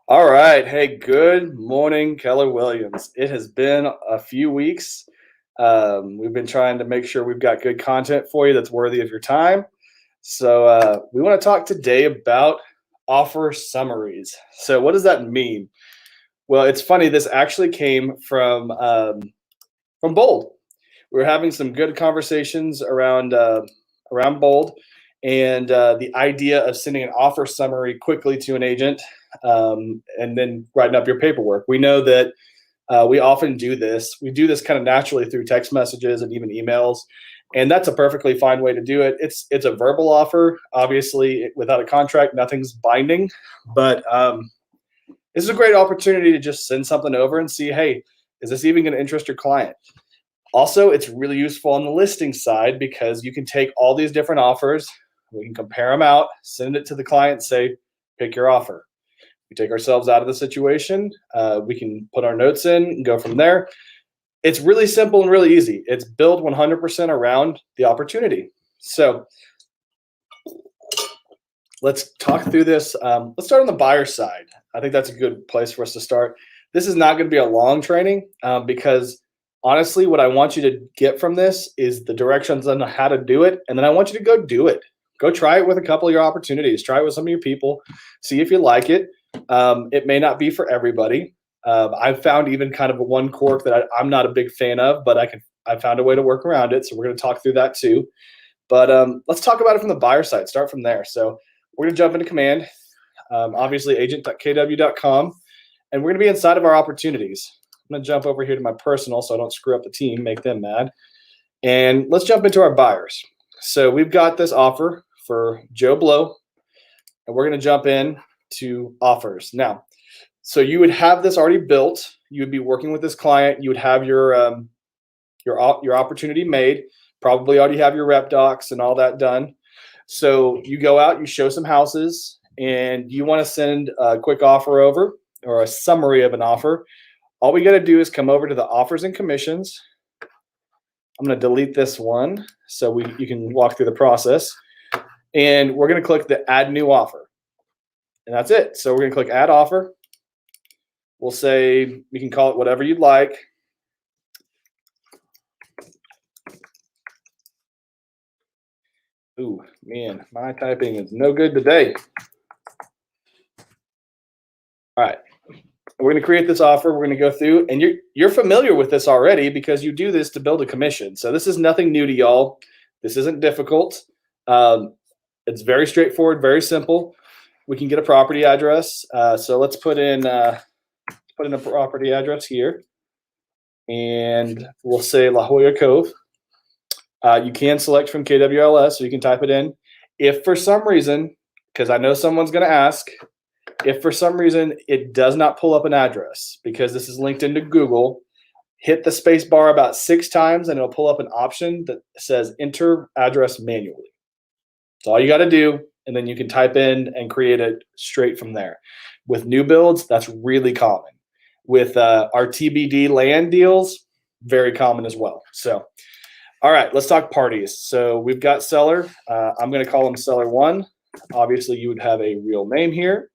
All right. Hey, good morning, Keller Williams. It has been a few weeks. We've been trying to make sure we've got good content for you that's worthy of your time. So, we want to talk today about offer summaries. So, what does that mean? Well, it's funny. This actually came from Bold. We were having some good conversations around Bold, and the idea of sending an offer summary quickly to an agent, and then writing up your paperwork. We know that we often do this. We do this kind of naturally through text messages and even emails, and that's a perfectly fine way to do it. It's a verbal offer, obviously without a contract, nothing's binding, but this is a great opportunity to just send something over and see, hey, is this even going to interest your client? Also, it's really useful on the listing side because you can take all these different offers, we can compare them out, send it to the client, say, pick your offer. We take ourselves out of the situation. We can put our notes in and go from there. It's really simple and really easy. It's built 100% around the opportunity. So let's talk through this. Let's start on the buyer side. I think that's a good place for us to start. This is not going to be a long training because honestly, what I want you to get from this is the directions on how to do it. And then I want you to go do it. Go try it with a couple of your opportunities. Try it with some of your people. See if you like it. It may not be for everybody. I've found even kind of a one cork that I'm not a big fan of, but I found a way to work around it. So we're going to talk through that too. But let's talk about it from the buyer side. Start from there. So we're going to jump into command, obviously agent.kw.com, and we're going to be inside of our opportunities. I'm going to jump over here to my personal so I don't screw up the team, make them mad. And let's jump into our buyers. So we've got this offer for Joe Blow, and we're going to jump in to offers. Now, so you would have this already built. You would be working with this client. You would have your opportunity made. Probably already have your rep docs and all that done. So you go out, you show some houses, and you want to send a quick offer over or a summary of an offer. All we got to do is come over to the offers and commissions. I'm going to delete this one so you can walk through the process. And we're going to click the add new offer. And that's it. So we're going to click add offer. We'll say, you can call it whatever you'd like. Ooh, man, my typing is no good today. All right. We're going to create this offer. We're going to go through, and you're familiar with this already because you do this to build a commission. So this is nothing new to y'all. This isn't difficult. It's very straightforward, very simple. We can get a property address. So let's put in a property address here, and we'll say La Jolla Cove. You can select from KWLS, so you can type it in. If for some reason, because I know someone's going to ask, if for some reason it does not pull up an address because this is linked into Google, hit the space bar about 6 times and it'll pull up an option that says enter address manually. That's all you got to do, and then you can type in and create it straight from there. With new builds, that's really common. With our TBD land deals, very common as well. So, all right, let's talk parties. So we've got seller. I'm going to call him seller 1. Obviously, you would have a real name here.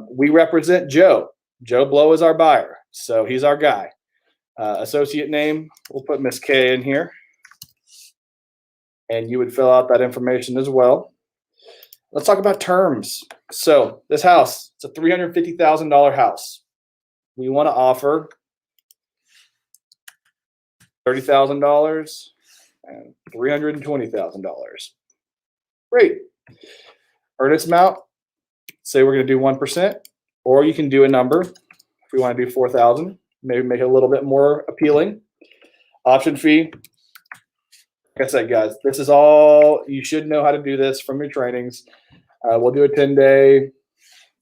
We represent Joe. Joe Blow is our buyer, so he's our guy. Associate name, we'll put Miss K in here. And you would fill out that information as well. Let's talk about terms. So this house, it's a $350,000 house. We want to offer $30,000 and $320,000. Great. Earnest amount, say we're going to do 1%, or you can do a number. If we want to do 4,000, maybe make it a little bit more appealing. Option fee. Like I said, guys, this is all, you should know how to do this from your trainings. We'll do a 10-day,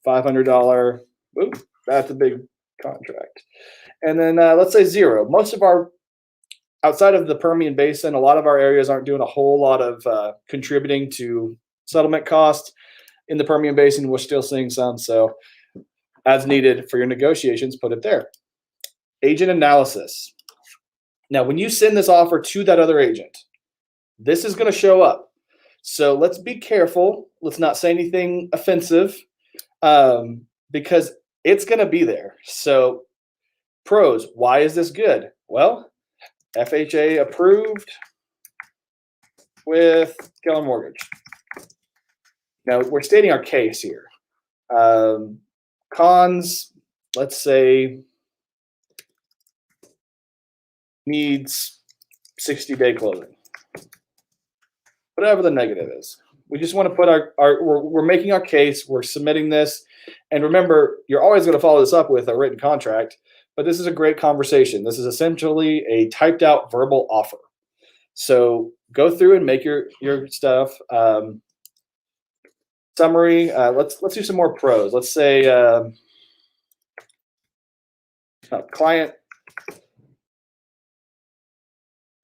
$500. Ooh, that's a big contract. And then let's say 0. Most of our, outside of the Permian Basin, a lot of our areas aren't doing a whole lot of contributing to settlement costs. In the Permian Basin, we're still seeing some. So as needed for your negotiations, put it there. Agent analysis. Now, when you send this offer to that other agent, this is going to show up. So let's be careful. Let's not say anything offensive. because it's going to be there. So pros, why is this good? Well, FHA approved with Keller Mortgage. Now we're stating our case here. Cons, let's say, needs 60-day closing. Whatever the negative is. We just want to put we're making our case, we're submitting this. And remember, you're always going to follow this up with a written contract, but this is a great conversation. This is essentially a typed out verbal offer. So go through and make your stuff. Summary, let's do some more pros. Let's say client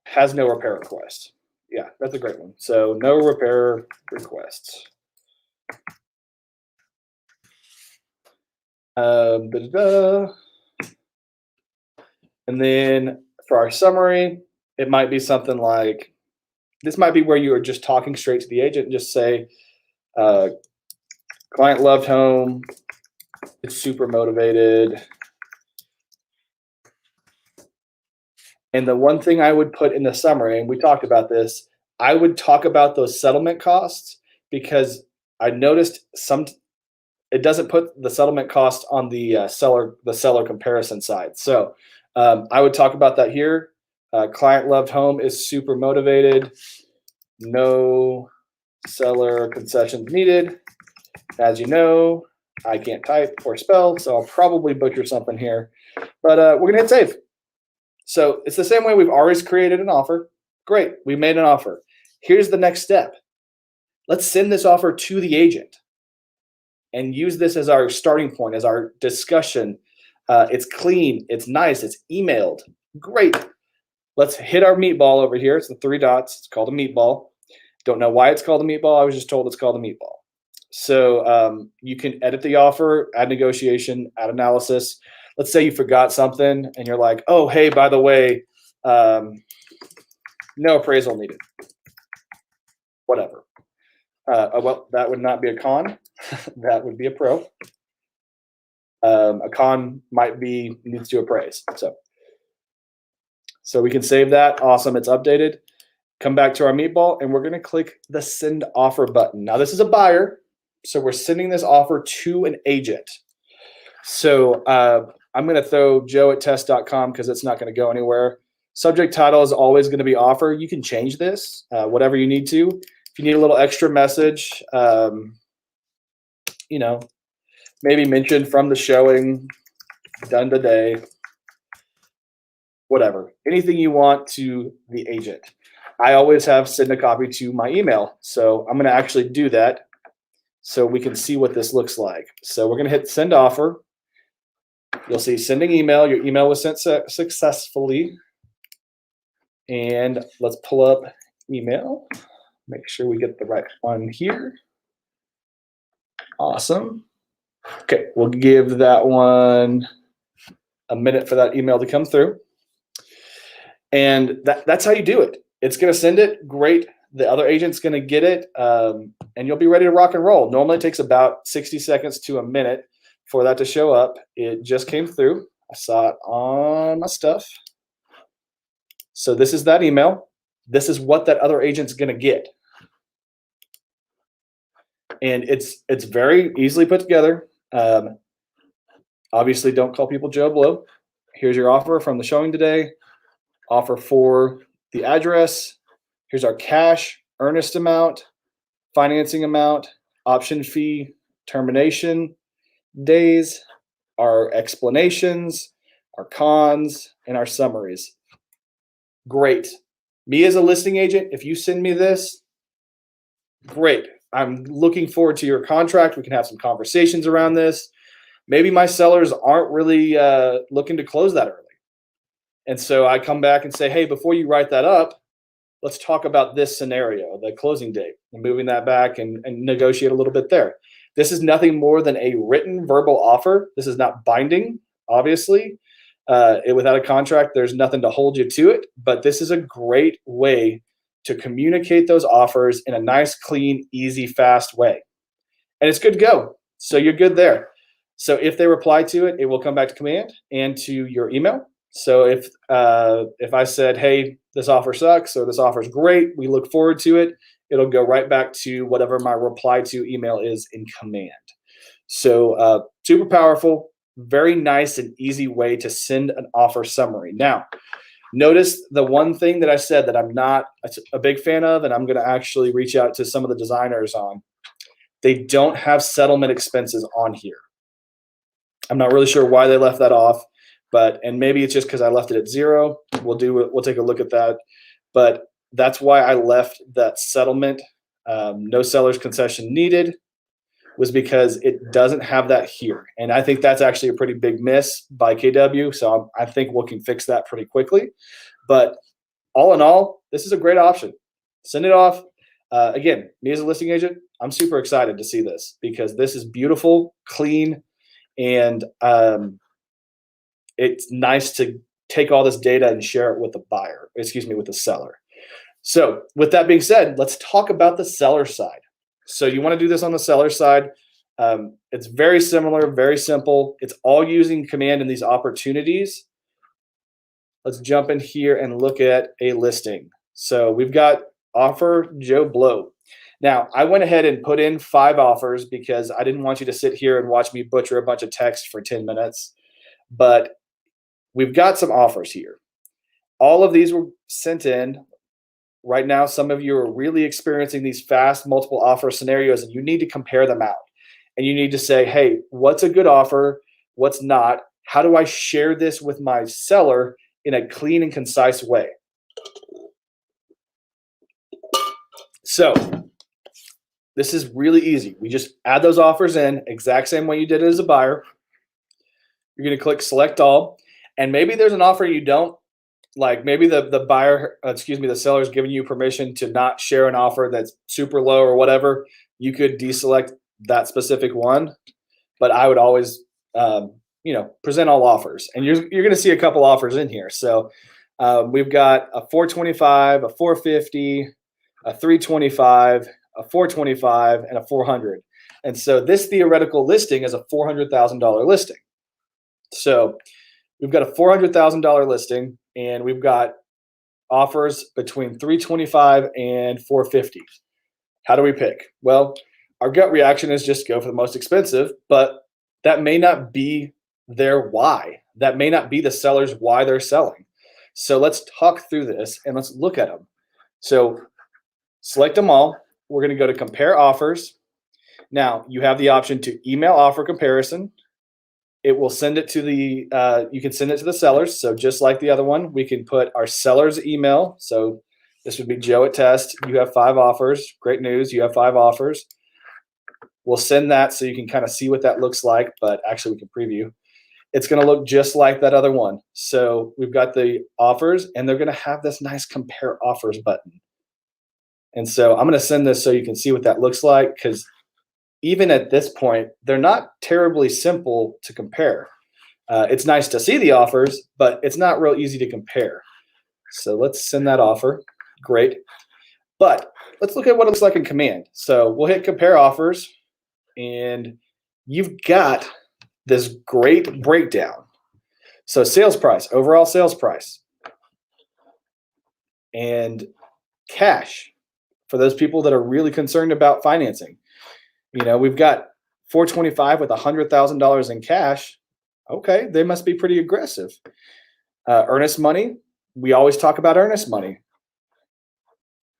has no repair request. Yeah, that's a great one. So no repair requests. And then for our summary, it might be something like, this might be where you are just talking straight to the agent and just say, client loved home, it's super motivated. And the one thing I would put in the summary, and we talked about this, I would talk about those settlement costs, because I noticed it doesn't put the settlement cost on the seller comparison side. So I would talk about that here. Client loved home is super motivated. No seller concessions needed. As you know, I can't type or spell, so I'll probably butcher something here. But we're gonna hit save. So it's the same way we've always created an offer. Great, we made an offer. Here's the next step. Let's send this offer to the agent and use this as our starting point, as our discussion. It's clean, it's nice, it's emailed. Great. Let's hit our meatball over here. It's the 3 dots. It's called a meatball. Don't know why it's called a meatball. I was just told it's called a meatball. So you can edit the offer, add negotiation, add analysis. Let's say you forgot something and you're like, oh, hey, by the way, no appraisal needed. Whatever. Well, that would not be a con. That would be a pro. A con might be needs to appraise. So we can save that. Awesome. It's updated. Come back to our meatball, and we're going to click the send offer button. Now, this is a buyer, so we're sending this offer to an agent. So I'm going to throw joe@test.com because it's not going to go anywhere. Subject title is always going to be offer. You can change this, whatever you need to. If you need a little extra message, maybe mention from the showing, done today, whatever. Anything you want to the agent. I always have send a copy to my email. So I'm going to actually do that so we can see what this looks like. So we're going to hit send offer. You'll see sending email. Your email was sent successfully. And let's pull up email. Make sure we get the right one here. Awesome. Okay, we'll give that one a minute for that email to come through. And that's how you do it. It's going to send it. Great. The other agent's going to get it, and you'll be ready to rock and roll. Normally it takes about 60 seconds to a minute for that to show up. It just came through. I saw it on my stuff. So this is that email. This is what that other agent's going to get. And it's very easily put together. Obviously, don't call people Joe Blow. Here's your offer from the showing today. Offer for the address. Here's our cash, earnest amount, financing amount, option fee, termination days, our explanations, our cons, and our summaries. Great. Me as a listing agent, if you send me this, great. I'm looking forward to your contract. We can have some conversations around this. Maybe my sellers aren't really looking to close that early. And so I come back and say, hey, before you write that up, let's talk about this scenario, the closing date, and moving that back and negotiate a little bit there. This is nothing more than a written verbal offer. This is not binding, obviously. Without a contract, there's nothing to hold you to it. But this is a great way to communicate those offers in a nice, clean, easy, fast way. And it's good to go. So you're good there. So if they reply to it, it will come back to command and to your email. So if I said, hey, this offer sucks or this offer is great, we look forward to it, it'll go right back to whatever my reply to email is in command. So super powerful, very nice and easy way to send an offer summary. Now, notice the one thing that I said that I'm not a big fan of, and I'm going to actually reach out to some of the designers on. They don't have settlement expenses on here. I'm not really sure why they left that off, and maybe it's just because I left it at 0. We'll take a look at that, but that's why I left that settlement. No seller's concession needed, was because it doesn't have that here, and I think that's actually a pretty big miss by KW. So I think we can fix that pretty quickly. But all in all, this is a great option. Send it off. Again, me as a listing agent, I'm super excited to see this because this is beautiful, clean, and it's nice to take all this data and share it with the buyer, with the seller. So with that being said, let's talk about the seller side. So you want to do this on the seller side. It's very similar, very simple. It's all using command in these opportunities. Let's jump in here and look at a listing. So we've got offer Joe Blow. Now, I went ahead and put in 5 offers because I didn't want you to sit here and watch me butcher a bunch of text for 10 minutes. But we've got some offers here. All of these were sent in. Right now, some of you are really experiencing these fast multiple offer scenarios, and you need to compare them out. And you need to say, hey, what's a good offer? What's not? How do I share this with my seller in a clean and concise way? So this is really easy. We just add those offers in, exact same way you did it as a buyer. You're going to click select all, and maybe there's an offer you don't like. Maybe the buyer, the seller is giving you permission to not share an offer that's super low or whatever. You could deselect that specific one, but I would always, present all offers, and you're going to see a couple offers in here. So we've got a 425, a 450, a 325, a 425, and a 400. And so this theoretical listing is a $400,000 listing. So we've got a $400,000 listing, and we've got offers between 325 and 450. How do we pick? Well, our gut reaction is just go for the most expensive, but that may not be their why. That may not be the seller's why they're selling. So let's talk through this and let's look at them. So select them all. We're going to go to compare offers. Now you have the option to email offer comparison. It will send it to you can send it to the sellers. So just like the other one, we can put our seller's email. So this would be Joe at Test. You have 5 offers. Great news. You have 5 offers. We'll send that so you can kind of see what that looks like, but actually we can preview. It's going to look just like that other one. So we've got the offers, and they're going to have this nice compare offers button. And so I'm going to send this so you can see what that looks like, because even at this point, they're not terribly simple to compare. It's nice to see the offers, but it's not real easy to compare. So let's send that offer. Great. But let's look at what it looks like in command. So we'll hit compare offers, and you've got this great breakdown. So sales price, overall sales price, and cash for those people that are really concerned about financing. We've got 425 with $100,000 in cash. Okay, they must be pretty aggressive. Earnest money, we always talk about earnest money.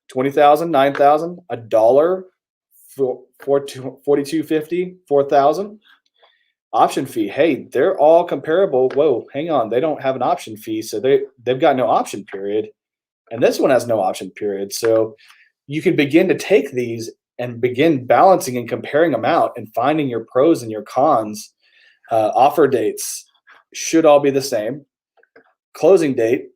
20,000, 9,000, $1, 42.50, 4,000. Option fee, hey, they're all comparable. Whoa, hang on, they don't have an option fee, so they've got no option period, and this one has no option period. So you can begin to take these and begin balancing and comparing them out and finding your pros and your cons. Offer dates should all be the same. Closing date,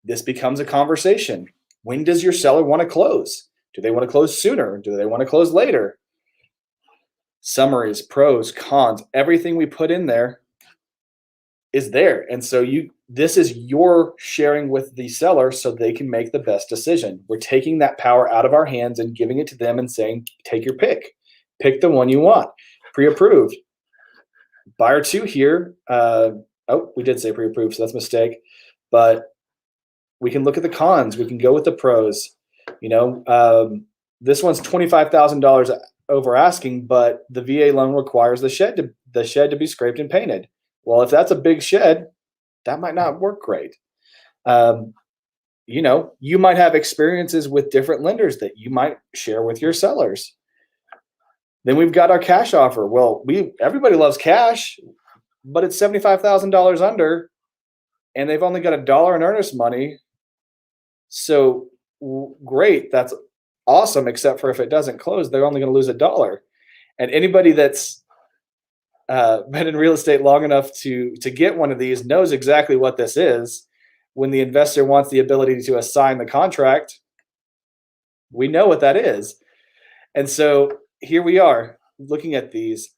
this becomes a conversation. When does your seller want to close? Do they want to close sooner? Do they want to close later? Summaries, pros, cons, everything we put in there is there. And so this is your sharing with the seller so they can make the best decision. We're taking that power out of our hands and giving it to them and saying, take your pick. Pick the one you want. Pre-approved. Buyer two here. Oh, we did say pre-approved, so that's a mistake. But we can look at the cons. We can go with the pros. You know, this one's $25,000 over asking, but the VA loan requires the shed to be scraped and painted. Well, if that's a big shed, that might not work great. Um, you know, you might have experiences with different lenders that you might share with your sellers. Then we've got our cash offer. Well, everybody loves cash, but it's $75,000 under, and they've only got $1 in earnest money. So great, that's awesome, except for if it doesn't close, they're only going to lose $1. And anybody that's been in real estate long enough to get one of these knows exactly what this is. When the investor wants the ability to assign the contract, we know what that is. And so here we are looking at these.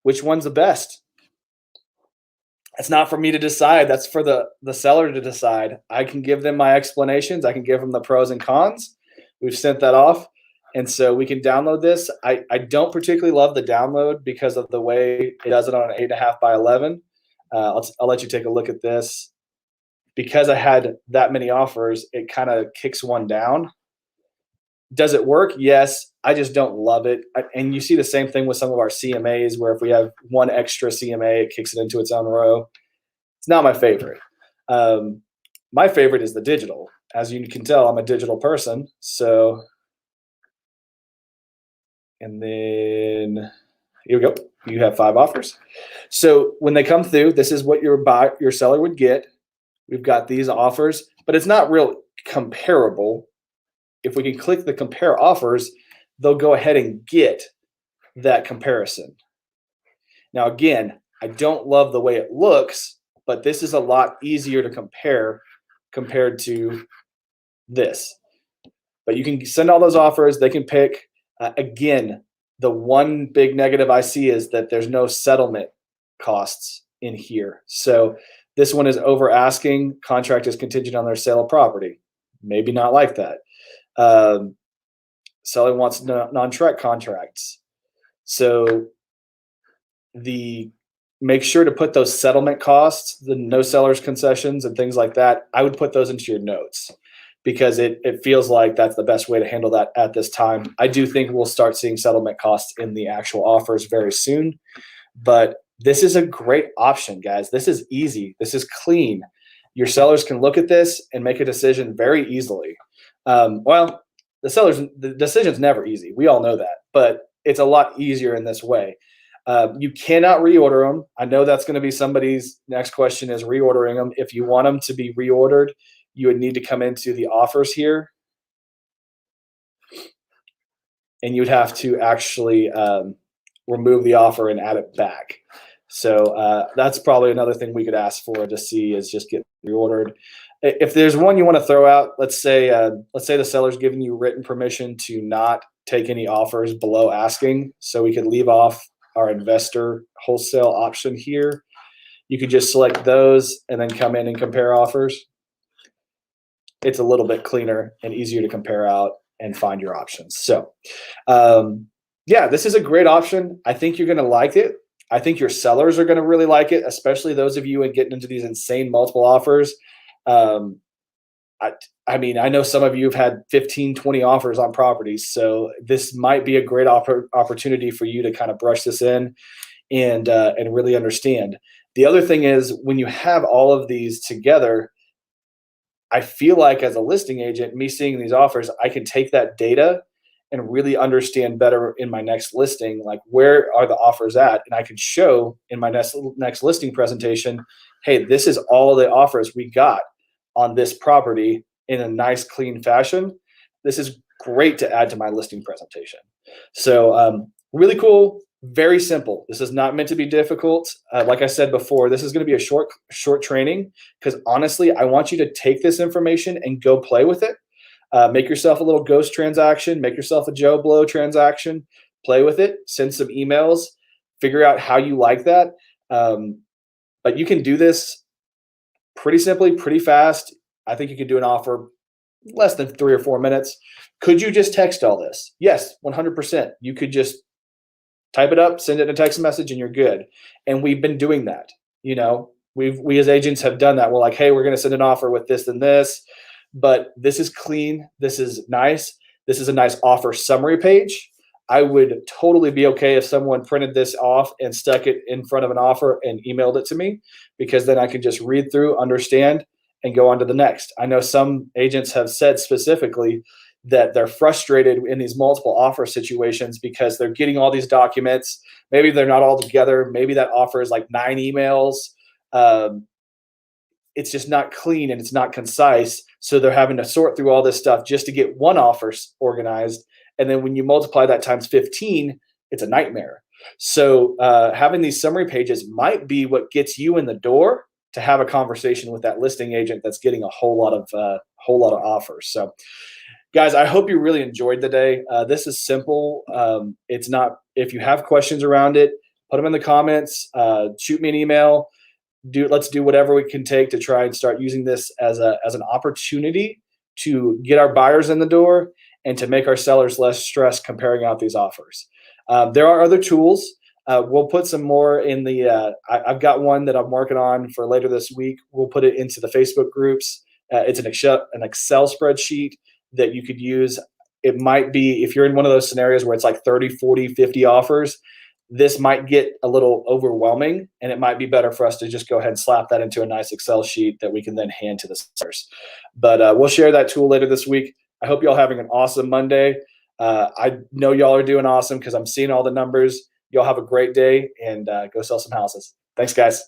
Which one's the best? It's not for me to decide. That's for the seller to decide. I can give them my explanations. I can give them the pros and cons. We've sent that off. And so we can download this. I don't particularly love the download because of the way it does it on an 8.5 by 11. I'll let you take a look at this. Because I had that many offers, it kind of kicks one down. Does it work? Yes. I just don't love it. And you see the same thing with some of our CMAs, where if we have one extra CMA, it kicks it into its own row. It's not my favorite. My favorite is the digital. As you can tell, I'm a digital person. So, and then here we go. You have 5 offers. So when they come through, this is what your seller would get. We've got these offers, but it's not real comparable. If we can click the compare offers, they'll go ahead and get that comparison. Now, again, I don't love the way it looks, but this is a lot easier to compare compared to this. But you can send all those offers. They can pick. Again, the one big negative I see is that there's no settlement costs in here. So this one is over asking. Contract is contingent on their sale of property. Maybe not like that. Seller wants non-track contracts. So make sure to put those settlement costs, the no seller's concessions and things like that. I would put those into your notes because it feels like that's the best way to handle that at this time. I do think we'll start seeing settlement costs in the actual offers very soon, but this is a great option, guys. This is easy. This is clean. Your sellers can look at this and make a decision very easily. Well, the decision's never easy. We all know that, but it's a lot easier in this way. You cannot reorder them. I know that's going to be somebody's next question is reordering them. If you want them to be reordered, you would need to come into the offers here. And you'd have to actually remove the offer and add it back. So that's probably another thing we could ask for to see is just get reordered. If there's one you want to throw out, let's say the seller's giving you written permission to not take any offers below asking. So we could leave off our investor wholesale option here. You could just select those and then come in and compare offers. It's a little bit cleaner and easier to compare out and find your options. So yeah, this is a great option. I think you're going to like it. I think your sellers are going to really like it, especially those of you getting into these insane multiple offers. I mean, I know some of you have had 15, 20 offers on properties. So this might be a great opportunity for you to kind of brush this in and really understand. The other thing is when you have all of these together, I feel like as a listing agent, me seeing these offers, I can take that data and really understand better in my next listing, like where are the offers at? And I can show in my next listing presentation, hey, this is all the offers we got on this property in a nice, clean fashion. This is great to add to my listing presentation. So really cool, very simple. This is not meant to be difficult. Like I said before, this is going to be a short training because honestly, I want you to take this information and go play with it. Make yourself a little ghost transaction, make yourself a Joe Blow transaction, play with it, send some emails, figure out how you like that. But you can do this pretty simply, pretty fast. I think you could do an offer less than 3 or 4 minutes. Could you just text all this? Yes, 100%. You could just type it up, send it in a text message, and you're good. And we've been doing that. You know, we as agents have done that. We're like, hey, we're going to send an offer with this and this, but this is clean. This is nice. This is a nice offer summary page. I would totally be okay if someone printed this off and stuck it in front of an offer and emailed it to me, because then I can just read through, understand, and go on to the next. I know some agents have said specifically that they're frustrated in these multiple offer situations because they're getting all these documents. Maybe they're not all together. Maybe that offer is like 9 emails. Um, it's just not clean and it's not concise. So they're having to sort through all this stuff just to get one offer organized. And then when you multiply that times 15, it's a nightmare. So having these summary pages might be what gets you in the door to have a conversation with that listing agent that's getting a whole lot of offers. So guys, I hope you really enjoyed the day. This is simple. It's not, if you have questions around it, put them in the comments, shoot me an email. Let's do whatever we can take to try and start using this as an opportunity to get our buyers in the door and to make our sellers less stressed comparing out these offers. There are other tools. We'll put some more in the, I've got one that I'm working on for later this week. We'll put it into the Facebook groups. It's an Excel spreadsheet that you could use. It might be, if you're in one of those scenarios where it's like 30, 40, 50 offers, this might get a little overwhelming, and it might be better for us to just go ahead and slap that into a nice Excel sheet that we can then hand to the sellers. But we'll share that tool later this week. I hope y'all having an awesome Monday. I know y'all are doing awesome because I'm seeing all the numbers. Y'all have a great day, and go sell some houses. Thanks, guys.